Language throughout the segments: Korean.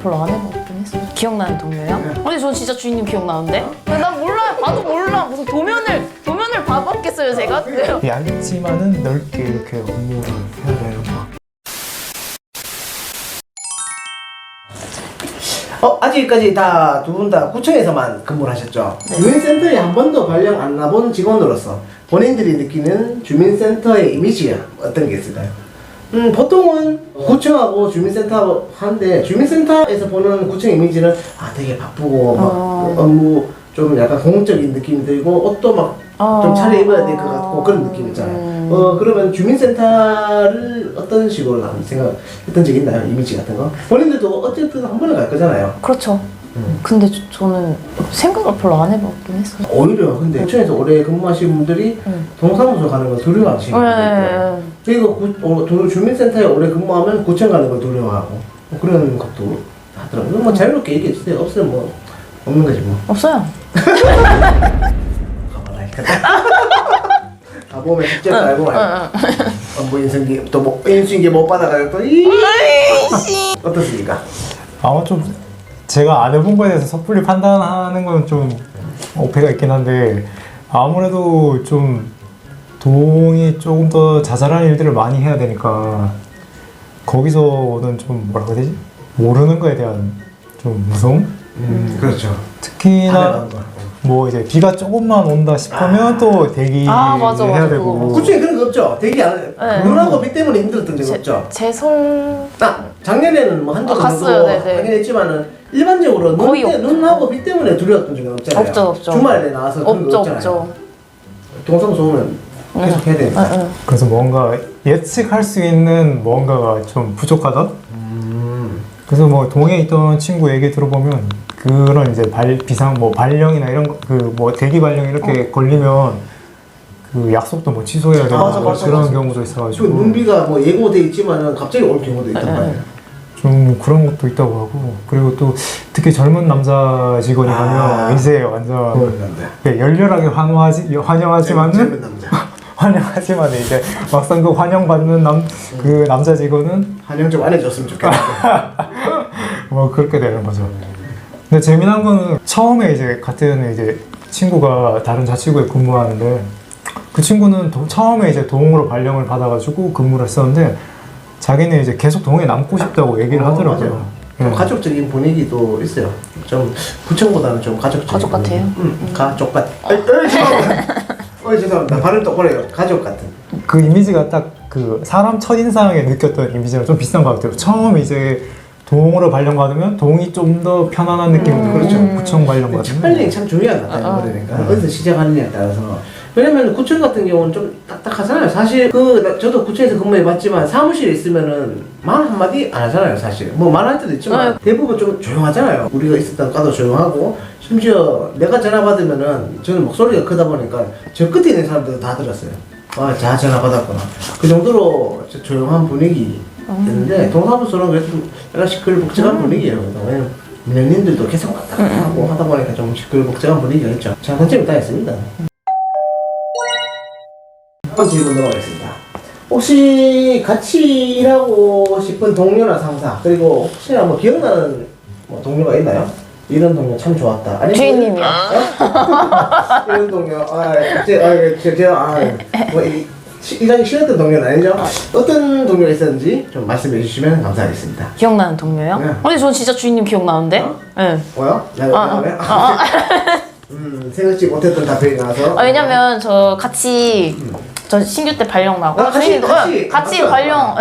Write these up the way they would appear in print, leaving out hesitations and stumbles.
별로 안 해봤긴 했어요. 기억나는 동료요? 근데 전 진짜 주인님 기억나는데? 난 몰라요. 봐도 몰라. 무슨 도면을 봐봤겠어요 제가? 얇지만은 넓게 이렇게 업무를 해야 되는 거. 아직까지 다 두 분 다 구청에서만 근무를 하셨죠? 네. 주민센터에 한 번도 발령 안 나본 직원으로서 본인들이 느끼는 주민센터의 이미지가 어떤 게 있을까요? 보통은 구청하고 주민센터 하는데 주민센터에서 보는 구청 이미지는 되게 바쁘고 막 업무 좀 약간 공적인 느낌이 들고 옷도 막 좀 차려입어야 될 것 같고 그런 느낌 있잖아요. 그러면 주민센터를 어떤 식으로 생각했던 적 있나요? 이미지 같은 거? 본인들도 어쨌든 한 번은 갈 거잖아요. 그렇죠. 근데 저는 생각을 별로 안 해봤긴 했어요. 오히려 근데 구청에서 오래 근무하신 분들이 동사무소 가는 걸 두려워하시는 분들 있고 그리고 주민센터에 오래 근무하면 구청 가는 걸 두려워하고 그런 것도 하더라고요. 뭐 자유롭게 얘기해 주세요. 없으면 뭐 없는 거지 뭐. 없어요. 가보면 직접 알고 말이야. 뭐 인수인계 또뭐 인수인계 못 받아가지고 또 어떻습니까? 아마 좀 제가 안 해본 거에 대해서 섣불리 판단하는 건 좀 어폐가 있긴 한데 아무래도 좀 동이 조금 더 자잘한 일들을 많이 해야 되니까 거기서는 좀 뭐라고 해야 되지? 모르는 거에 대한 좀 무서움? 그렇죠. 특히나 뭐 이제 비가 조금만 온다 싶으면 또 대기를 맞아, 해야 맞아, 되고 그거. 구청에 그런 거 없죠? 대기 안 해. 눈하고 비 때문에 힘들었던 적 없죠? 제설 작년에는 뭐 한두 번 갔어요, 정도 네네. 하긴 했지만은 일반적으로 거의 없죠. 눈하고 비 때문에 두려웠던 적은 없잖아요. 없죠. 주말에 나와서 그런 거 없잖아요. 없죠. 동사무소 오면 계속 해야 되니까. 그래서 뭔가 예측할 수 있는 뭔가가 좀 부족하다? 그래서 뭐 동에 있던 친구 얘기 들어보면 그런 이제 비상 뭐 발령이나 이런 그 뭐 대기 발령 이렇게 걸리면 그 약속도 뭐 취소해야 되고 그런 경우도 있어가지고 눈비가 뭐 예고돼 있지만은 갑자기 올 경우도 있단 말이에요. 좀 그런 것도 있다고 하고 그리고 또 특히 젊은 남자 직원이 가면 이제 완전 열렬하게 환영하지만은 젊은 남자. 환영하지만 이제 막상 그 환영받는 그 남자 직원은 환영 좀 안 해줬으면 좋겠다. 뭐 그렇게 되는 거죠. 근데 재미난 거는 처음에 이제 같은 이제 친구가 다른 자치구에 근무하는데 그 친구는 처음에 이제 동으로 발령을 받아가지고 근무를 했었는데 자기는 이제 계속 동에 남고 싶다고 얘기를 하더라고요. 좀 가족적인 분위기도 있어요. 좀 구청보다는 좀 가족적인 가족 같아요? 가족 같아. 죄송합니다. 발음 똑바로 해요. 가족 같은. 그 이미지가 딱 그 사람 첫인상에 느꼈던 이미지랑 좀 비슷한 것 같아요. 처음 이제 동으로 발령받으면 동이 좀 더 편안한 느낌. 그렇죠. 구청 발령 받으면. 첫 발령이 참 중요하다. 그러니까 어디서 시작하느냐에 따라서. 왜냐면 구청 같은 경우는 좀 딱딱하잖아요. 사실 저도 구청에서 근무해봤지만 사무실에 있으면은 말 한마디 안 하잖아요. 사실 뭐 말할 때도 있지만 대부분 좀 조용하잖아요. 우리가 있었던 과도 조용하고 심지어 내가 전화 받으면은 저는 목소리가 크다 보니까 저 끝에 있는 사람들도 다 들었어요. 자 전화 받았구나. 그 정도로 조용한 분위기였는데 동사무소는 그래도 좀 약간 시끌벅적한 분위기예요. 왜냐면 민원인들도 계속 왔다 갔다 하고 하다 보니까 좀 시끌벅적한 분위기가 있죠. 자, 단점이 다 있습니다. 한 질문 넘어가겠습니다. 혹시 같이 일하고 싶은 동료나 상사 그리고 혹시나 뭐 기억나는 뭐 동료가 있나요? 이런 동료 참 좋았다. 아니면 주인님이요. 이런 동료 일하기 싫었던 동료는 아니죠? 어떤 동료가 있었는지 좀 말씀해 주시면 감사하겠습니다. 기억나는 동료요? 네. 근데 전 진짜 주인님 기억나는데? 네. 뭐요? 내가 생각지 못했던 답변이 나와서. 왜냐면 저 같이 저 신규 때 발령 나고 같이 발령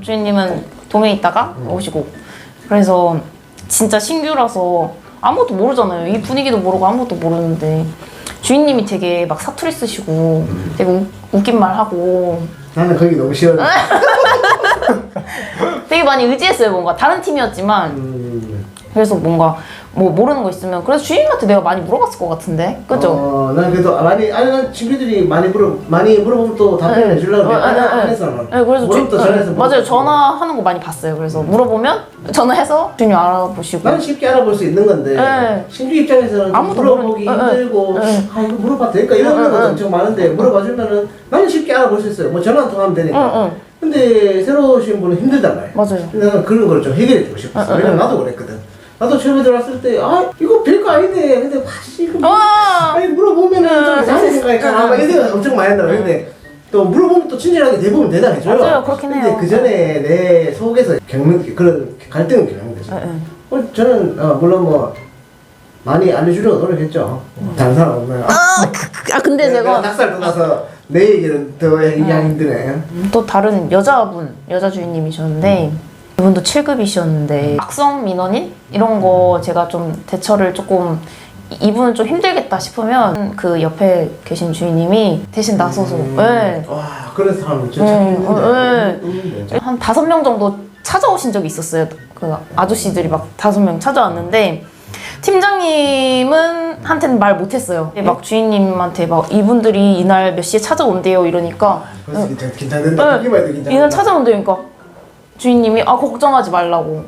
주인님은 동에 있다가 오시고 그래서 진짜 신규라서 아무것도 모르잖아요. 이 분위기도 모르고 아무것도 모르는데 주인님이 되게 막 사투리 쓰시고 되게 웃긴 말 하고 나는 거기 너무 싫어. 되게 많이 의지했어요. 뭔가 다른 팀이었지만 그래서 뭔가 뭐 모르는 거 있으면 그래서 주인님한테 내가 많이 물어봤을 것 같은데 그죠? 난 그래도 난 친구들이 많이 물어보면 또 답변해 주려고 안 해서 그래서 전화해서 맞아요. 전화하는 거 많이 봤어요. 그래서 물어보면 전화해서 주인님 알아보시고 나는 쉽게 알아볼 수 있는 건데 신규 입장에서는 아무도 물어보기 힘들고 이거 물어봐도 될까 이런 건 엄청 많은데 물어봐주면은 나는 쉽게 알아볼 수 있어요. 뭐 전화 한 통 하면 되니까 근데 새로 오신 분은 힘들단 말이야. 맞아요. 나는 그런 걸 좀 해결해주고 싶었어. 왜냐면 나도 그랬거든. 나도 처음에 들어왔을 때, 아, 이거 별거 아닌데. 근데, 이거 아니, 물어보면은 좀 이상하게 생각할까. 아마 이런 생각 엄청 많이 한다. 근데 또 물어보면 또 친절하게 대부분 대답해줘요. 맞아요, 그렇긴 해요. 근데 그 전에 내 속에서 겪는 그런 갈등을 겪는 거죠. 저는, 물론 뭐, 많이 알려주려고 노력했죠. 다른 사람 없나요? 근데 제가 닭살 떠나서 내 얘기는 더 얘기하기 힘드네. 또 다른 여자 주인님이셨는데 이분도 7급이셨는데 악성 민원인 이런 거 제가 좀 대처를 조금 이분은 좀 힘들겠다 싶으면 그 옆에 계신 주인님이 대신 나서서 네. 와, 그런 사람 진짜 힘든데. 한 5명 정도 찾아오신 적이 있었어요. 그 아저씨들이 막 5명 찾아왔는데 팀장님은 한테는 말 못했어요. 막 주인님한테 막 이분들이 이날 몇 시에 찾아온대요 이러니까 그래서 긴장된다. 듣기만 해도 긴장된다. 이날 찾아온대니까 주인님이 걱정하지 말라고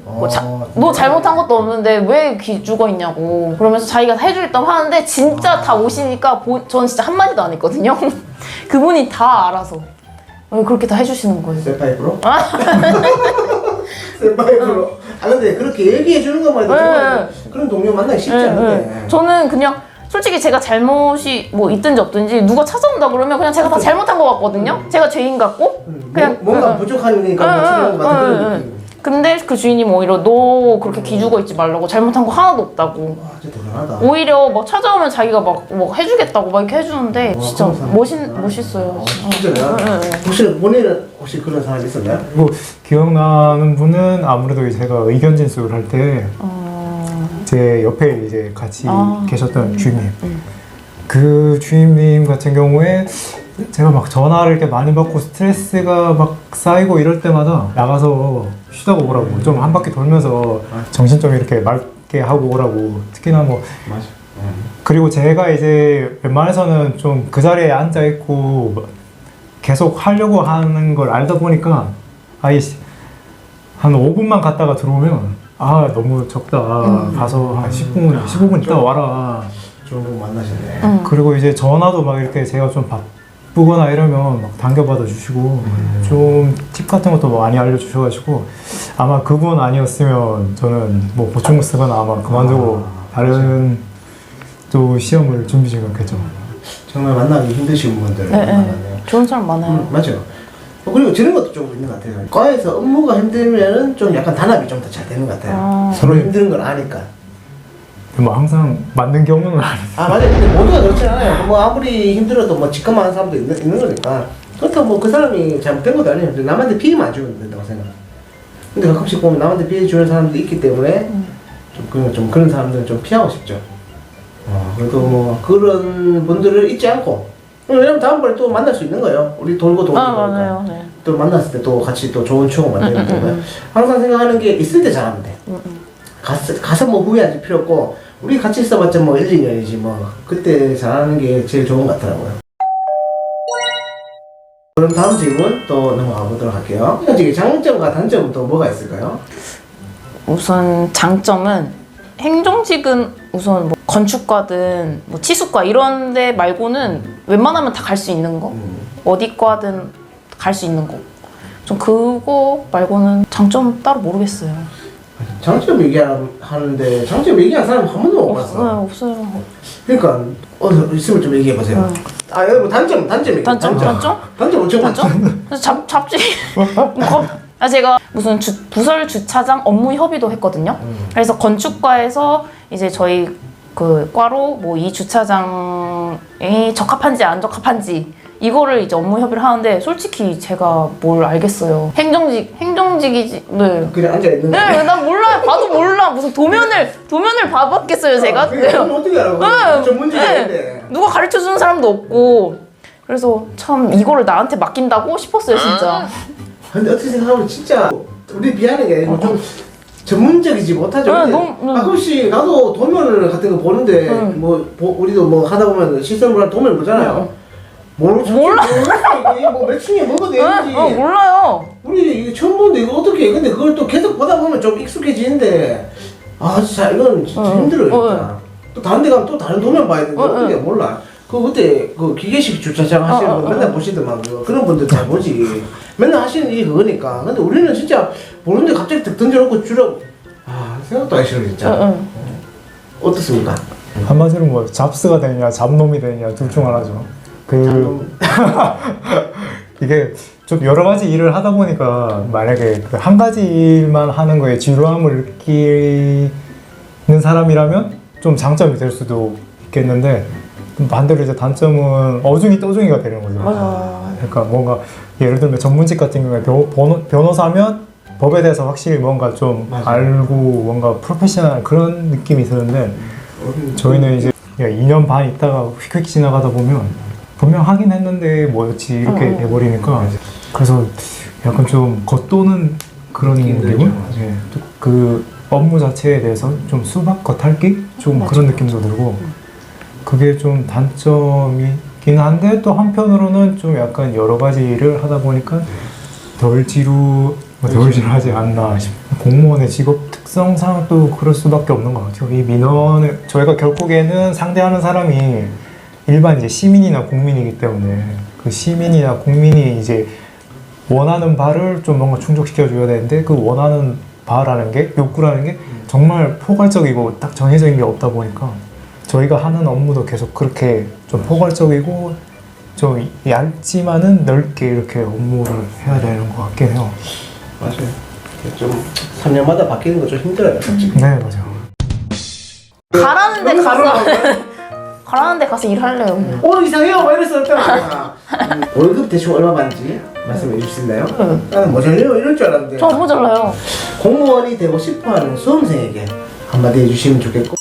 너 잘못한 것도 없는데 왜 죽어 있냐고 그러면서 자기가 다 해주겠다고 하는데 진짜 다 오시니까 전 진짜 한마디도 안 했거든요. 그분이 다 알아서 그렇게 다 해주시는 거예요. 셀파이프로? 셀파이프로. 근데 그렇게 얘기해 주는 것만 해도 정말 그런 동료 만나기 쉽지 않은데. 저는 그냥 솔직히 제가 잘못이 뭐 있든지 없든지 누가 찾아온다 그러면 그냥 제가 다 잘못한 것 같거든요. 제가 죄인 같고 그냥 뭔가 부족하니까 뭐 찾아온 것 같은 그런 느낌. 근데 그 주인님 오히려 너 그렇게 기죽어 있지 말라고 잘못한 거 하나도 없다고. 와, 진짜 대단하다. 오히려 막 찾아오면 자기가 막 해주겠다고 막 이렇게 해주는데 진짜 멋있어요. 진짜 대단하다. 혹시 본인은 혹시 그런 사람 있었나요? 그리고 기억나는 분은 아무래도 제가 의견 진술을 할 때 제 옆에 이제 같이 계셨던 주임님. 그 주임님 같은 경우에 제가 막 전화를 이렇게 많이 받고 스트레스가 막 쌓이고 이럴 때마다 나가서 쉬다가 오라고 좀 한 바퀴 돌면서 정신 좀 이렇게 맑게 하고 오라고. 특히나 뭐 맞아. 그리고 제가 이제 웬만해서는 좀 그 자리에 앉아 있고 계속 하려고 하는 걸 알다 보니까 아예 한 5분만 갔다가 들어오면 너무 적다. 가서 한 10분, 15분 있다 와라. 좋은 분 만나셨네. 그리고 이제 전화도 막 이렇게 제가 좀 바쁘거나 이러면 막 당겨받아 주시고 좀 팁 같은 것도 많이 알려주셔가지고 아마 그분 아니었으면 저는 뭐 보충 쓰거나 아마 그만두고 다른 또 시험을 준비 중이었겠죠. 정말 만나기 힘드신 분들 만났네요. 좋은 사람 많아요. 맞아요. 그리고 저런 것도 좀 있는 것 같아요. 과에서 업무가 힘들면은 좀 약간 단합이 좀 더 잘 되는 것 같아요. 서로 힘든 걸 아니까. 뭐 항상 맞는 경우는 아니에요. 맞아요. 근데 모두가 그렇지 않아요. 뭐 아무리 힘들어도 뭐 직감만 하는 사람도 있는 거니까. 그렇다고 뭐 그 사람이 잘못된 것도 아니에요. 남한테 피해만 안 주면 된다고 생각해요. 근데 가끔씩 보면 남한테 피해 주는 사람도 있기 때문에 좀 그런 사람들은 좀 피하고 싶죠. 그래도 뭐 그런 분들을 잊지 않고. 왜냐면 다음번에 또 만날 수 있는 거예요. 우리 돌고 맞아요. 네. 또 만났을 때 또 같이 또 좋은 추억 만드는 거고요. 항상 생각하는 게 있을 때 잘하면 돼. 가서 뭐 후회하지 필요 없고 우리 같이 있어봤자 뭐 1, 2년이지 뭐 그때 잘하는 게 제일 좋은 것 같더라고요. 그럼 다음 질문 또 넘어가 보도록 할게요. 현직의 장점과 단점은 또 뭐가 있을까요? 우선 장점은 행정직은 우선 뭐 건축과든 뭐 치수과 이런 데 말고는 웬만하면 다 갈 수 있는 거 어디 과든 갈 수 있는 거 좀 그거 말고는 장점 따로 모르겠어요. 장점 얘기하는데 장점 얘기하는 사람 한 번도 못 봤어. 없어요. 그러니까 있으면 좀 얘기해 보세요. 여러분 단점 얘기해. 단점 엄청 많죠. 잡지. 제가 무슨 부설 주차장 업무 협의도 했거든요. 그래서 건축과에서 이제 저희 그 과로 뭐 이 주차장이 적합한지 안 적합한지 이거를 이제 업무 협의를 하는데 솔직히 제가 뭘 알겠어요. 행정직이지. 네. 그냥 앉아 있는 거. 네, 난 몰라요. 봐도 몰라. 무슨 도면을 봐봤겠어요, 제가. 그럼 어떻게 알아? 전문직인데. 누가 가르쳐 주는 사람도 없고. 그래서 참 이거를 나한테 맡긴다고 싶었어요, 진짜. 근데 어떻게 생각하면 진짜 우리 비하는 게 아니고 좀 전문적이지 못하죠. 가끔씩 나도 도면 같은 거 보는데 우리도 뭐 하다 보면 시스템을 도면 보잖아요. 몰라. 이게 뭐 몇 층에 뭐가 되는지. 몰라요. 우리 이거 처음 보는데 이거 어떻게 해? 근데 그걸 또 계속 보다 보면 좀 익숙해지는데 진짜 이건 진짜 힘들어요. 진짜. 또 다른 데 가면 또 다른 도면 봐야 되는데 어떻게 몰라. 그때 그 기계식 주차장 하시는 분 맨날 보시더만 그런 분들 잘 보지. 맨날 하시는 일이 그거니까. 근데 우리는 진짜 모르는데 갑자기 득 던져놓고 줄여. 생각도 하기 싫어 진짜. 어떻습니까? 한마디로 뭐 잡스가 되냐 잡놈이 되냐 둘 중 하나죠. 이게 좀 여러 가지 일을 하다 보니까 만약에 그 한 가지 일만 하는 거에 지루함을 느끼는 사람이라면 좀 장점이 될 수도 있겠는데 반대로 이제 단점은 어중이 떠중이가 되는 거죠. 맞아. 그러니까 뭔가 예를 들면 전문직 같은 경우에 변호사면 법에 대해서 확실히 뭔가 좀 알고 뭔가 프로페셔널 그런 느낌이 드는데 저희는 이제 2년 반 있다가 휙휙 지나가다 보면 분명 하긴 했는데 뭐였지 이렇게 돼버리니까 그래서 약간 좀 겉도는 그런 기분? 예. 그 업무 자체에 대해서 좀 수박 겉핥기? 좀 그런 느낌도 들고 그게 좀 단점이긴 한데 또 한편으로는 좀 약간 여러 가지 일을 하다 보니까 덜 지루하지 않나 싶어요. 공무원의 직업 특성상 또 그럴 수밖에 없는 것 같아요. 이 민원을 저희가 결국에는 상대하는 사람이 일반 이제 시민이나 국민이기 때문에 그 시민이나 국민이 이제 원하는 바를 좀 뭔가 충족시켜줘야 되는데 그 원하는 바라는 게 욕구라는 게 정말 포괄적이고 딱 정해진 게 없다 보니까 저희가 하는 업무도 계속 그렇게 좀 포괄적이고 좀 얇지만은 넓게 이렇게 업무를 해야 되는 것 같긴 해요. 맞아요. 좀 3년마다 바뀌는 거 좀 힘들어요, 솔직히. 네, 맞아요. 가라는 데 가서 일할래요. 그냥. 오늘 이상해요! 막 이랬을 때는 월급 대충 얼마 받는지 말씀해 주실 수 있나요? 나는 모자래요 이럴 줄 알았는데 저 너무 잘라요. 공무원이 되고 싶어하는 수험생에게 한마디 해주시면 좋겠고